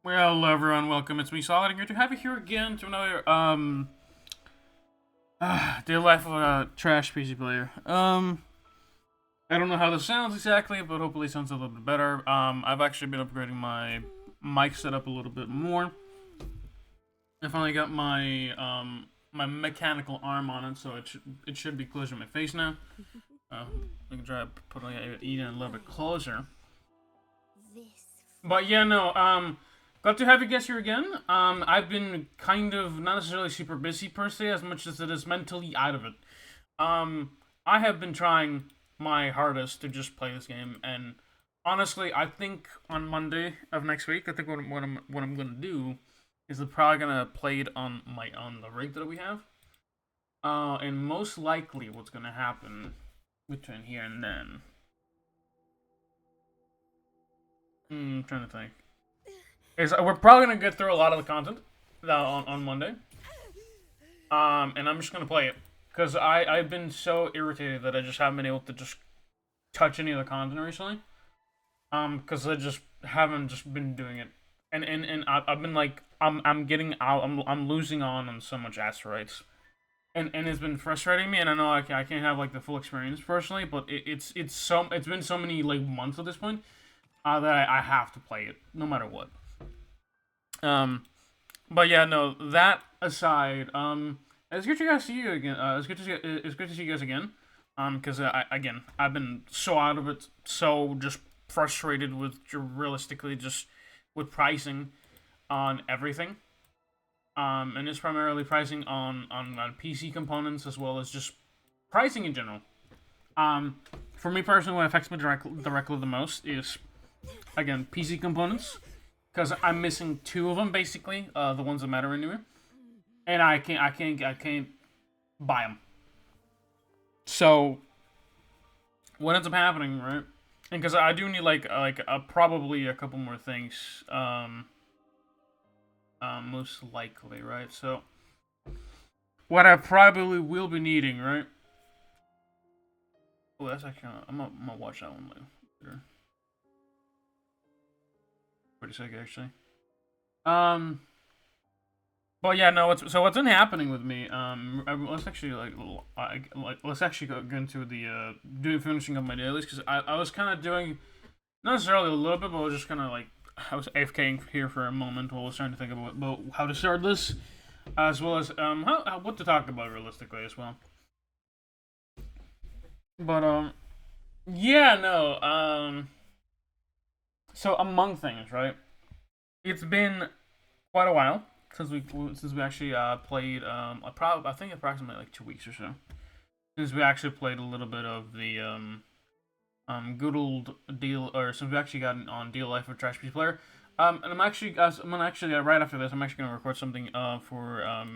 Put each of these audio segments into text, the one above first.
Well, hello everyone, welcome. It's me, Solid, and good to have you here again to another daily life of a trash PC player. I don't know how this sounds exactly, but hopefully it sounds a little bit better. I've actually been upgrading my mic setup a little bit more. I finally got my mechanical arm on it, so it should be closer to my face now. I can try to put it in a little bit closer. But yeah, no, glad to have you guys here again. I've been kind of not necessarily super busy per se, as much as it is mentally out of it. I have been trying my hardest to just play this game, and honestly, I think on Monday of next week, I think what I'm gonna do is I'm probably gonna play it on the rig that we have. And most likely, what's gonna happen between here and then. I'm trying to think. Is we're probably gonna get through a lot of the content on Monday. And I'm just gonna play it because I've been so irritated that I just haven't been able to just touch any of the content recently. Because I just haven't just been doing it, and I've been like I'm getting out I'm losing on so much asteroids, and it's been frustrating me. And I know I can't have like the full experience personally, but it's been so many like months at this point that I have to play it no matter what. Um, but yeah, no. That aside, it's good to guys see you again. It's good to see you guys again. Because I've been so out of it, so just frustrated with realistically just with pricing on everything. And it's primarily pricing on PC components as well as just pricing in general. For me personally, what affects me directly the most is again PC components because I'm missing two of them basically, the ones that matter anyway, and I can't buy them. So what ends up happening, right? And because I do need probably a couple more things, most likely, right? So what I probably will be needing, right? Oh, that's actually I'm gonna watch that one later. Pretty sick, actually. Um, but yeah, no. What's been happening with me? Let's actually let's actually go into the doing finishing of my dailies because I was kind of doing not necessarily a little bit, but I was just kind of like I was AFKing here for a moment while I was trying to think about how to start this, as well as what to talk about realistically as well. But yeah, no. So among things, right? It's been quite a while since we actually played. I think approximately like 2 weeks or so since we actually played a little bit of the good old deal, or since we actually got on Deal Life with Trash Piece Player. And I'm gonna actually right after this, I'm actually gonna record something for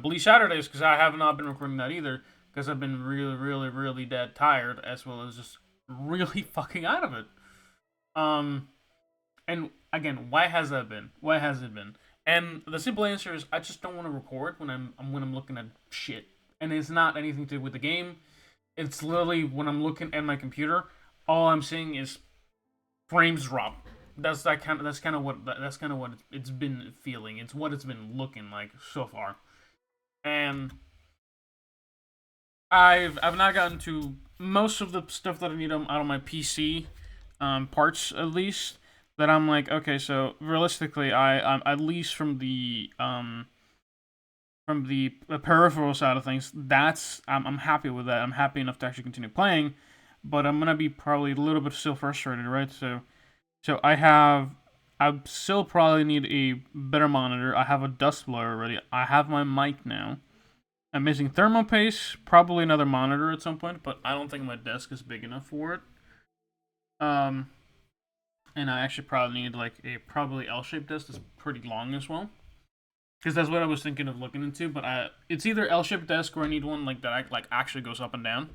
Bleach Saturdays because I have not been recording that either because I've been really, really, really dead tired as well as just really fucking out of it. Um, and again, why has that been? Why has it been? And the simple answer is I just don't want to record when I'm looking at shit, and it's not anything to do with the game. It's literally when I'm looking at my computer, all I'm seeing is frames drop. That's kind of what it's been feeling. It's what it's been looking like so far, and I've not gotten to most of the stuff that I need out of my PC, parts at least. That I'm like, okay, so realistically, I'm at least from the peripheral side of things, I'm happy with that. I'm happy enough to actually continue playing, but I'm gonna be probably a little bit still frustrated, right? So I still probably need a better monitor. I have a dust blower already. I have my mic now. I'm missing thermal paste, probably another monitor at some point, but I don't think my desk is big enough for it. Um, and I actually probably need like a probably L-shaped desk that's pretty long as well. Because that's what I was thinking of looking into, but it's either L-shaped desk or I need one like that like actually goes up and down.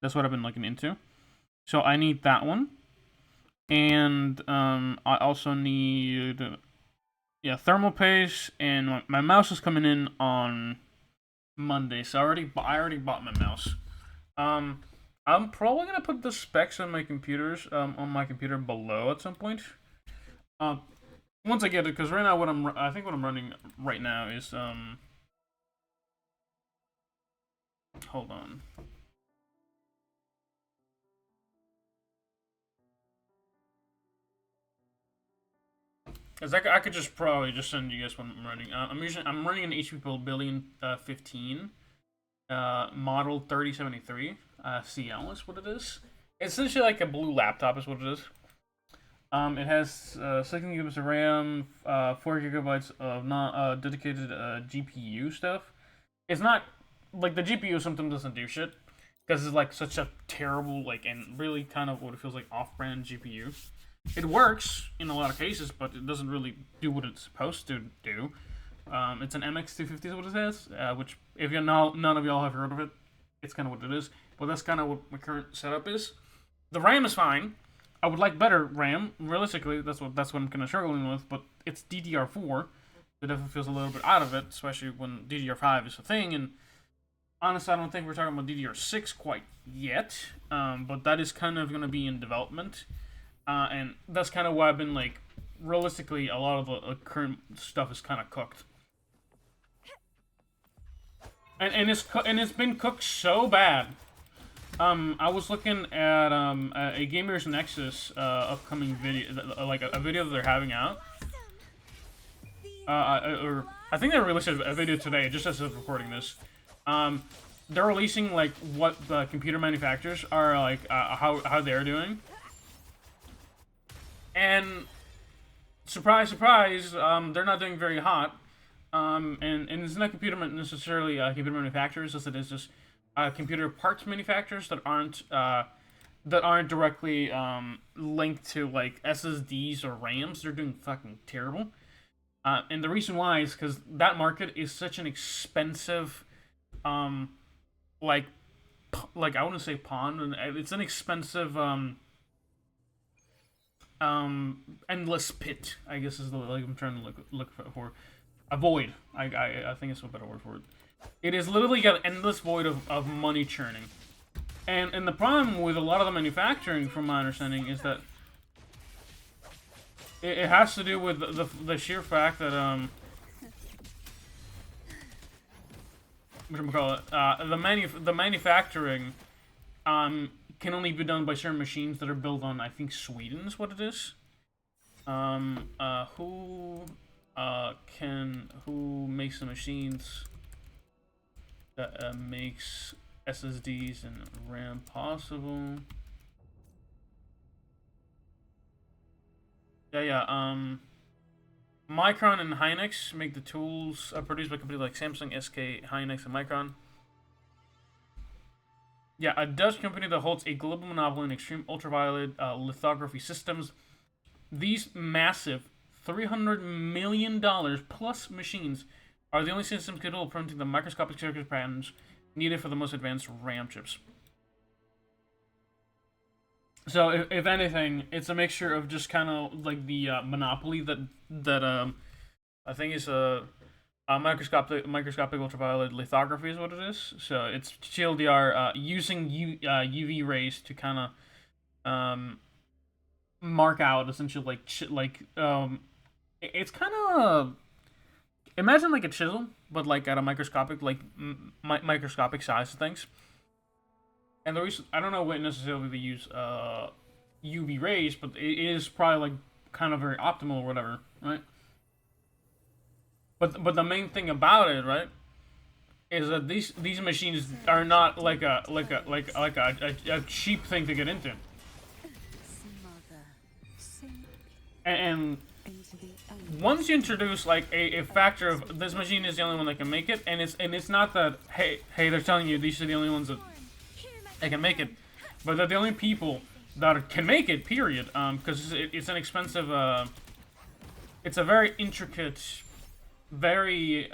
That's what I've been looking into. So I need that one, and I also need thermal paste, and my mouse is coming in on Monday, so I already bought my mouse. Um, I'm probably gonna put the specs on my computer below at some point. Um, Once I get it, because right now I think what I'm running right now is hold on. Cause I could just probably just send you guys what I'm running. I'm running an HP Pavilion 15, model 3073 CL is what it is. It's essentially like a blue laptop is what it is. It has 16 gigabytes of RAM, 4 gigabytes of not dedicated GPU stuff. It's not like the GPU sometimes doesn't do shit because it's like such a terrible like and really kind of what it feels like off-brand GPU. It works in a lot of cases, but it doesn't really do what it's supposed to do. It's an MX250 is what it is, which if you're none of y'all have heard of it, it's kind of what it is. But that's kind of what my current setup is. The RAM is fine. I would like better RAM. Realistically, that's what I'm kind of struggling with. But it's DDR4. It definitely feels a little bit out of it, especially when DDR5 is a thing. And honestly, I don't think we're talking about DDR6 quite yet. But that is kind of going to be in development. And that's kind of why I've been like, realistically, a lot of the current stuff is kind of cooked. And it's been cooked so bad. I was looking at a Gamers Nexus upcoming video, like a video that they're having out. Or I think they released a video today, just as of recording this. They're releasing like what the computer manufacturers are like, how they're doing. And surprise, surprise, they're not doing very hot. And it's not necessarily computer manufacturers, as it is just computer parts manufacturers that aren't directly linked to like SSDs or RAMs. They're doing fucking terrible. And the reason why is because that market is such an expensive, like I wouldn't say pawn. It's an expensive endless pit, I guess is the like I'm trying to look for. A void. I think it's a better word for it. It is literally an endless void of money churning. And the problem with a lot of the manufacturing, from my understanding, is that it has to do with the sheer fact that whatchamacallit, the manufacturing can only be done by certain machines that are built on, I think, Sweden is what it is. Who makes the machines that makes SSDs and RAM possible? Micron and Hynix make the tools produced by companies like Samsung, SK, Hynix, and Micron. Yeah, a Dutch company that holds a global monopoly in extreme ultraviolet lithography systems. These massive $300 million plus machines are the only systems capable of printing the microscopic circuit patterns needed for the most advanced RAM chips. So, if anything, it's a mixture of just kind of like the monopoly that I think is microscopic ultraviolet lithography is what it is. So it's TLDR using UV rays to kind of mark out essentially it's kind of imagine like a chisel, but like at a microscopic microscopic size of things. And the reason I don't know what necessarily they use UV rays, but it is probably like kind of very optimal or whatever, right? But the main thing about it, right, is that these machines are not like a cheap thing to get into. And once you introduce like a factor of this machine is the only one that can make it, and it's not that hey they're telling you these are the only ones that they can make it, but they're the only people that can make it. Period. Because it's an expensive. It's a very intricate, very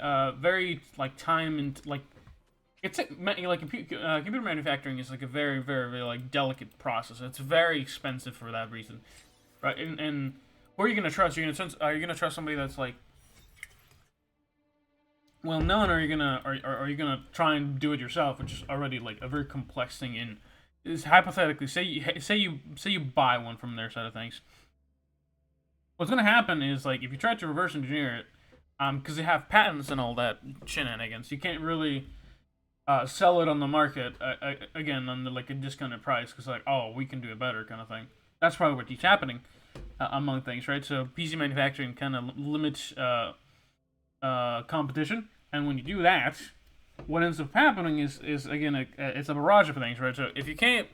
like time and like it's like computer manufacturing is like a very very like delicate process. It's very expensive for that reason, right? And who are you gonna trust? Are you gonna trust somebody that's like well known, or are you gonna try and do it yourself, which is already like a very complex thing. And is hypothetically say you buy one from their side of things. what's gonna happen is like if you try to reverse engineer it, because they have patents and all that shenanigans, you can't really sell it on the market again on like a discounted price because like oh we can do it better kind of thing. That's probably what keeps happening among things, right? So PC manufacturing kind of limits competition, and when you do that, what ends up happening is again it's a barrage of things, right? So if you can't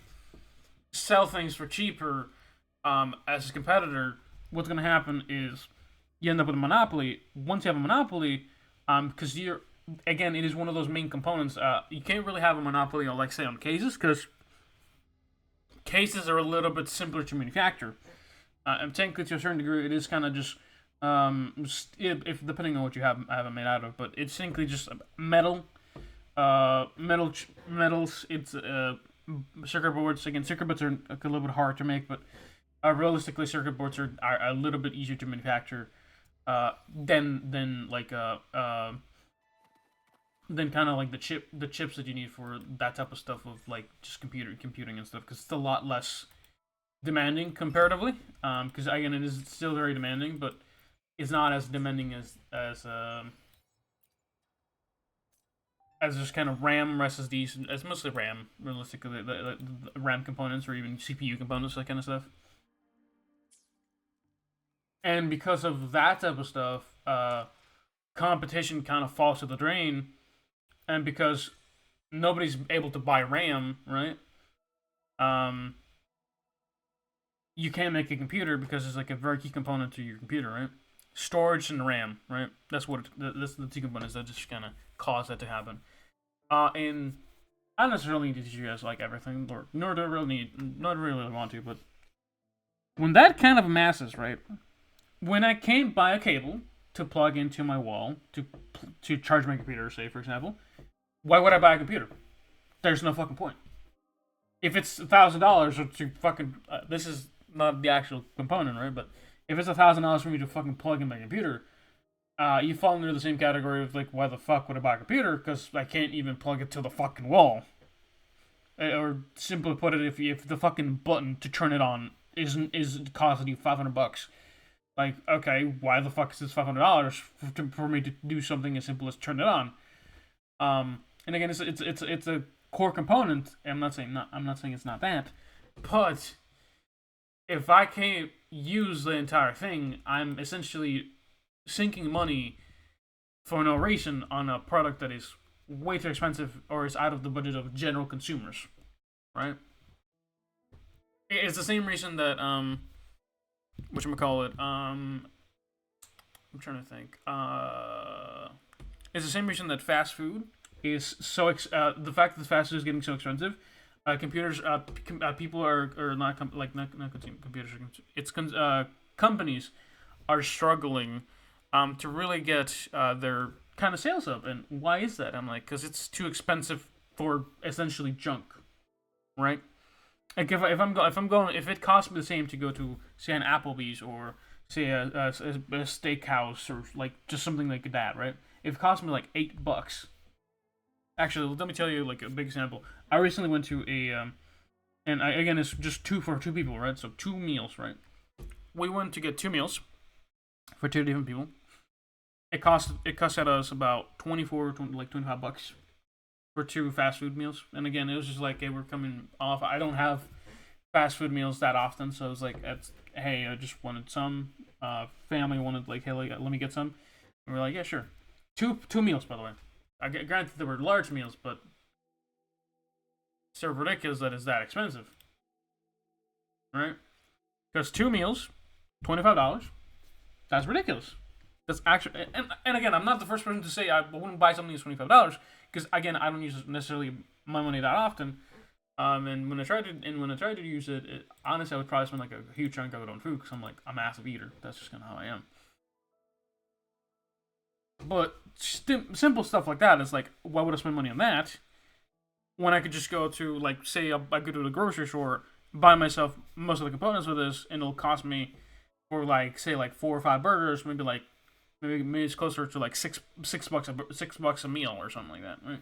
sell things for cheaper as a competitor, what's going to happen is you end up with a monopoly. Once you have a monopoly, because you're again, it is one of those main components. You can't really have a monopoly on, like, say, on cases, because cases are a little bit simpler to manufacture. And technically, to a certain degree, it is kind of just, if depending on what you have it made out of, but it's simply just metal, metals. It's circuit boards. Again, circuit boards are a little bit hard to make, but realistically, circuit boards are a little bit easier to manufacture than like than kind of like the chips that you need for that type of stuff of like just computing and stuff, because it's a lot less demanding comparatively. Because again, it is still very demanding, but it's not as demanding as just kind of RAM or SSDs. It's mostly RAM, realistically, the RAM components or even CPU components, that kind of stuff. And because of that type of stuff, competition kind of falls to the drain, and because nobody's able to buy RAM, right? You can't make a computer because it's like a very key component to your computer, right? Storage and RAM, right? That's that's the two components that just kind of cause that to happen. And I don't necessarily need to teach you guys like everything, nor do I really need, not really want to, but when that kind of masses, right? When I can't buy a cable to plug into my wall to charge my computer, say for example, why would I buy a computer? There's no fucking point. If it's $1,000 to fucking this is not the actual component, right? But if it's $1,000 for me to fucking plug in my computer, you fall under the same category of like, why the fuck would I buy a computer? Because I can't even plug it to the fucking wall. Or simply put it, if the fucking button to turn it on is costing you $500. Like, okay, why the fuck is this $500 for me to do something as simple as turn it on? And again, it's a core component. I'm not saying it's not that, but if I can't use the entire thing, I'm essentially sinking money for no reason on a product that is way too expensive or is out of the budget of general consumers, right? It's the same reason that whatchamacallit, I'm trying to think. It's the same reason that fast food is so the fact that fast food is getting so expensive. Computers, people are not not consuming computers. It's companies are struggling to really get their kind of sales up. And why is that? I'm like, because it's too expensive for essentially junk, right? Like if it costs me the same to go to say an Applebee's or say a steakhouse or like just something like that, right? If it costs me like $8. Actually, let me tell you like a big example. I recently went to again it's just two people, right? So 2 meals, right? We went to get 2 meals for 2 different people. It cost at us about $25 for 2 fast food meals. And again, it was just like, hey, we're coming off. I don't have fast food meals that often, so it was like, hey, I just wanted some. Family wanted like, hey, let me get some. And we're like, yeah, sure. Two meals, by the way. Granted, they were large meals, but it's so ridiculous that it's that expensive, right? Because 2 meals, $25. That's ridiculous. That's actually, and again, I'm not the first person to say I wouldn't buy something that's $25 because again, I don't use necessarily my money that often. And when I tried to use it, honestly, I would probably spend like a huge chunk of it on food because I'm like a massive eater. That's just kind of how I am. But simple stuff like that is like, why would I spend money on that when I could just go to like, say, I go to the grocery store, buy myself most of the components for this, and it'll cost me for like, say, like 4 or 5 burgers, maybe it's closer to like $6 a meal or something like that, right?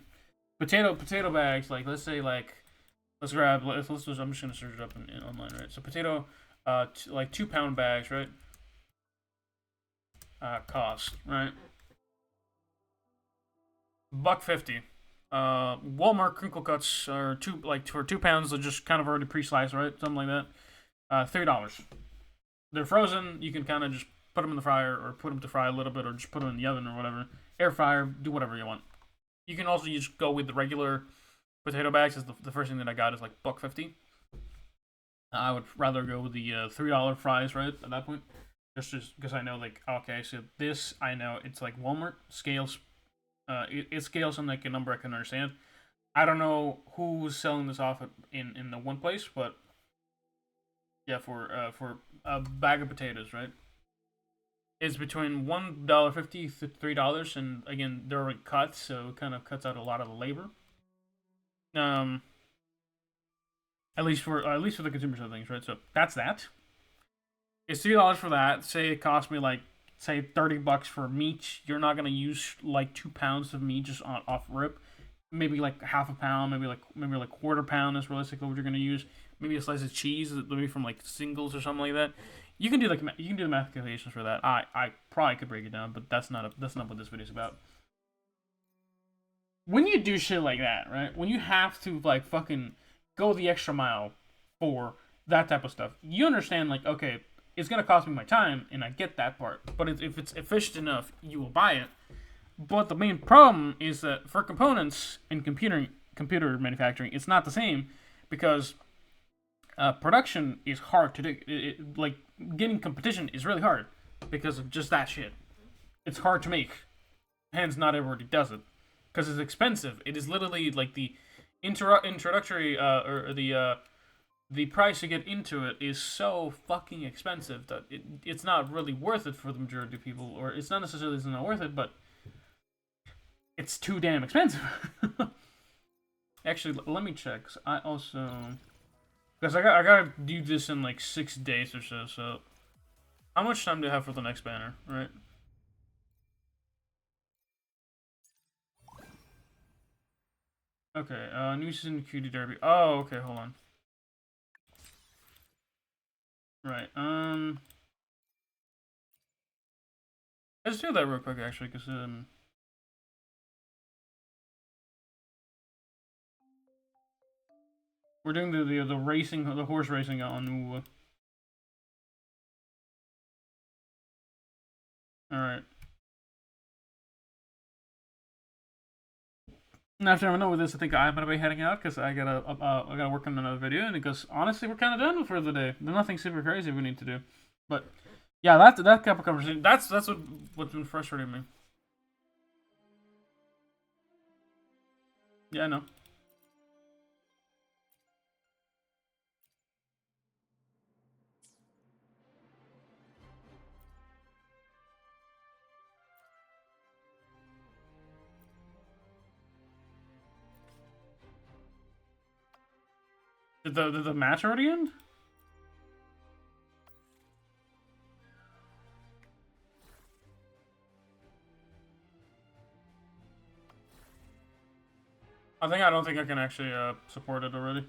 Potato bags, like let's say like let's I'm just gonna search it up online, right? So potato, like 2-pound bags, right? cost, right? $1.50. Walmart crinkle cuts are for 2 pounds. They're just kind of already pre-sliced, right? Something like that. $3. They're frozen. You can kind of just put them in the fryer or put them to fry a little bit, or just put them in the oven or whatever. Air fryer, do whatever you want. You can also just go with the regular potato bags. Is the first thing that I got is like $1.50. I would rather go with the $3 fries, right? At that point, just because I know, like, okay, so this I know it's like Walmart scales. It scales on like a number I can understand. I don't know who's selling this off in the one place, but yeah, for a bag of potatoes, right? It's between $1.50 to $3, and again, they're already cut, so it kind of cuts out a lot of the labor. Um, at least for the consumer side of things, right? So that's that. It's $3 for that. Say it cost me like say $30 for meat. You're not gonna use like 2 pounds of meat just off rip. Maybe like half a pound, maybe like quarter pound is realistically what you're gonna use. Maybe a slice of cheese, maybe from like Singles or something like that. You can do the math calculations for that. I probably could break it down, but that's not what this video is about. When you do shit like that, right? When you have to like fucking go the extra mile for that type of stuff, you understand like, okay, it's gonna cost me my time, and I get that part. But if it's efficient enough, you will buy it. But the main problem is that for components in computer manufacturing, it's not the same because production is hard to do. Like getting competition is really hard because of just that shit. It's hard to make. Hence, not everybody does it because it's expensive. It is literally like the introductory or the price to get into it is so fucking expensive that it's not really worth it for the majority of people, or it's not necessarily it's not worth it, but it's too damn expensive. Actually, let me check. I also because I gotta do this in like 6 days or so. So how much time do I have for the next banner? Right. Okay. New season QD Derby. Oh, okay. Hold on. Right. Let's do that real quick, actually, because we're doing the racing, the horse racing on WUWA. All right. And after I'm done with this, I think I'm gonna be heading out because I gotta work on another video. And because honestly, we're kind of done for the day. There's nothing super crazy we need to do, but yeah, that type of conversation. That's what's been frustrating me. Yeah, I know. Did the match already end? I don't think I can actually support it already.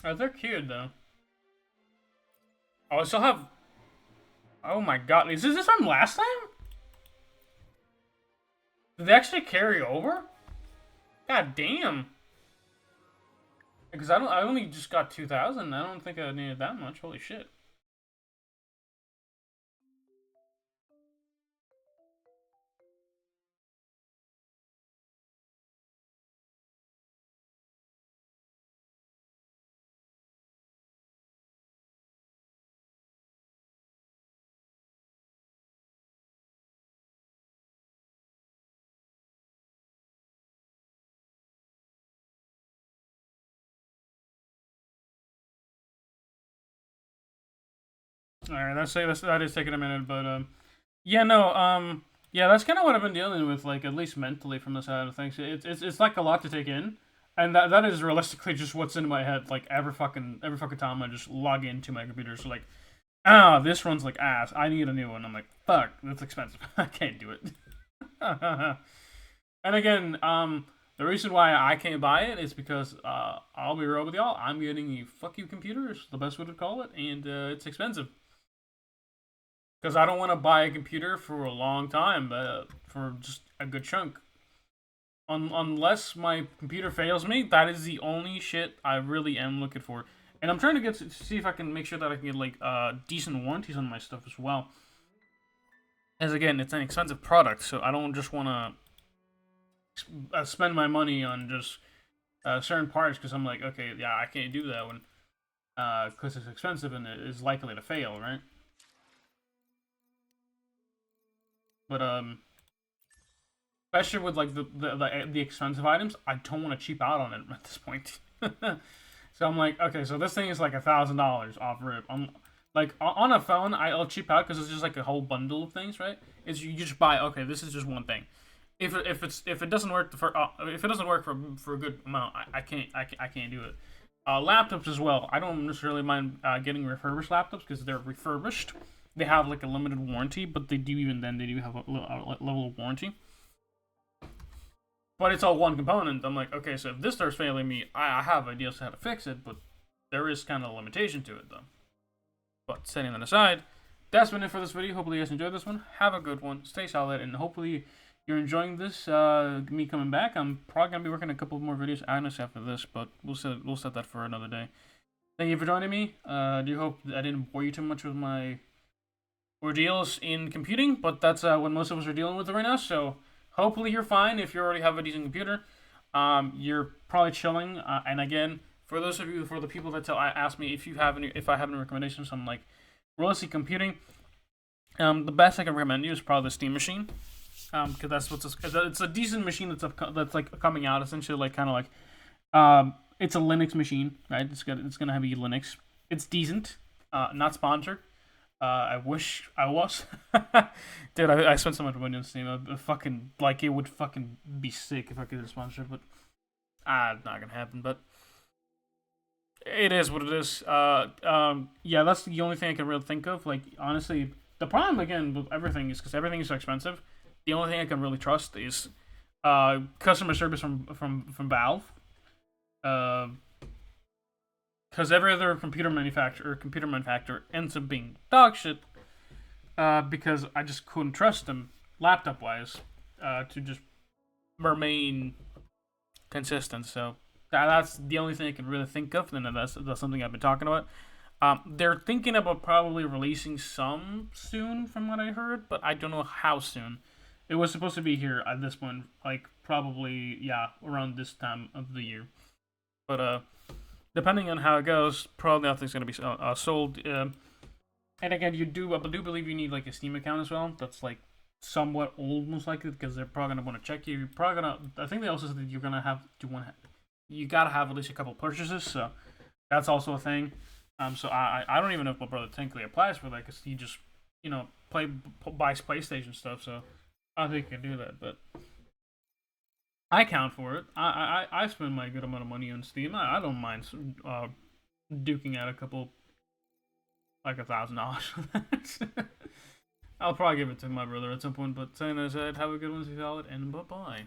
Oh, they're cute though. Oh, I still have. Oh my god, is this from last time? Did they actually carry over? God damn. Because I only just got 2,000. I don't think I needed that much. Holy shit. All right, that is taking a minute, but yeah, no, yeah, that's kind of what I've been dealing with, like at least mentally from the side of things. It's like a lot to take in. And that is realistically just what's in my head. Like every fucking time I just log into my computer, so like, this runs like ass. I need a new one. I'm like, fuck, that's expensive. I can't do it. And again, the reason why I can't buy it is because I'll be real with y'all. I'm getting a fuck you computer, is the best way to call it, and it's expensive. Because I don't want to buy a computer for a long time, for just a good chunk. Unless my computer fails me, that is the only shit I really am looking for. And I'm trying to see if I can make sure that I can get like decent warranties on my stuff as well. As again, it's an expensive product, so I don't just want to spend my money on just certain parts because I'm like, okay, yeah, I can't do that one because it's expensive and it is likely to fail, right? But especially with like the expensive items, I don't want to cheap out on it at this point. So I'm like, okay, so this thing is like $1,000 off rip. I'm like on a phone, I'll cheap out because it's just like a whole bundle of things, right? Is you just buy, okay, this is just one thing. If it doesn't work for if it doesn't work for a good amount, I can't do it. Laptops as well. I don't necessarily mind getting refurbished laptops because they're refurbished. They have like a limited warranty, but they do have a level of warranty. But it's all one component. I'm like, okay, so if this starts failing me, I have ideas how to fix it, but there is kind of a limitation to it, though. But setting that aside, that's been it for this video. Hopefully you guys enjoyed this one. Have a good one. Stay solid, and hopefully you're enjoying this, me coming back. I'm probably going to be working a couple more videos honestly after this, but we'll set that for another day. Thank you for joining me. Do hope I didn't bore you too much with my ordeals in computing, but that's what most of us are dealing with right now, so hopefully you're fine if you already have a decent computer. You're probably chilling. And again, for those of you, for the people that ask me if I have any recommendations on like realistic computing, the best I can recommend you is probably the Steam machine. Because it's a decent machine that's like coming out essentially like kind of like it's a Linux machine, right? It's gonna have a Linux. It's decent. Not sponsored. I wish I was. Dude, I spent so much money on Steam. It would fucking be sick if I could get a sponsor, but not gonna happen. But it is what it is. Yeah, that's the only thing I can really think of. Like, honestly, the problem again with everything is because everything is so expensive. The only thing I can really trust is customer service from Valve. Because every other computer manufacturer ends up being dog shit. Because I just couldn't trust them, laptop wise, to just remain consistent. So that's the only thing I can really think of, and that's something I've been talking about. They're thinking about probably releasing some soon, from what I heard, but I don't know how soon. It was supposed to be here at this point, like probably around this time of the year. But depending on how it goes, probably nothing's going to be sold. And again, I do believe you need like a Steam account as well. That's like somewhat old, most likely, because they're probably going to want to check you. You're probably going to. I think they also said that you're going to have you got to have at least a couple purchases. So that's also a thing. So I don't even know if my brother technically applies for that because he just buys PlayStation stuff. So I don't think he can do that, but I count for it. I spend my good amount of money on Steam. I don't mind duking out a couple, like $1,000. I'll probably give it to my brother at some point. But saying that aside, have a good one, stay solid, and bye bye.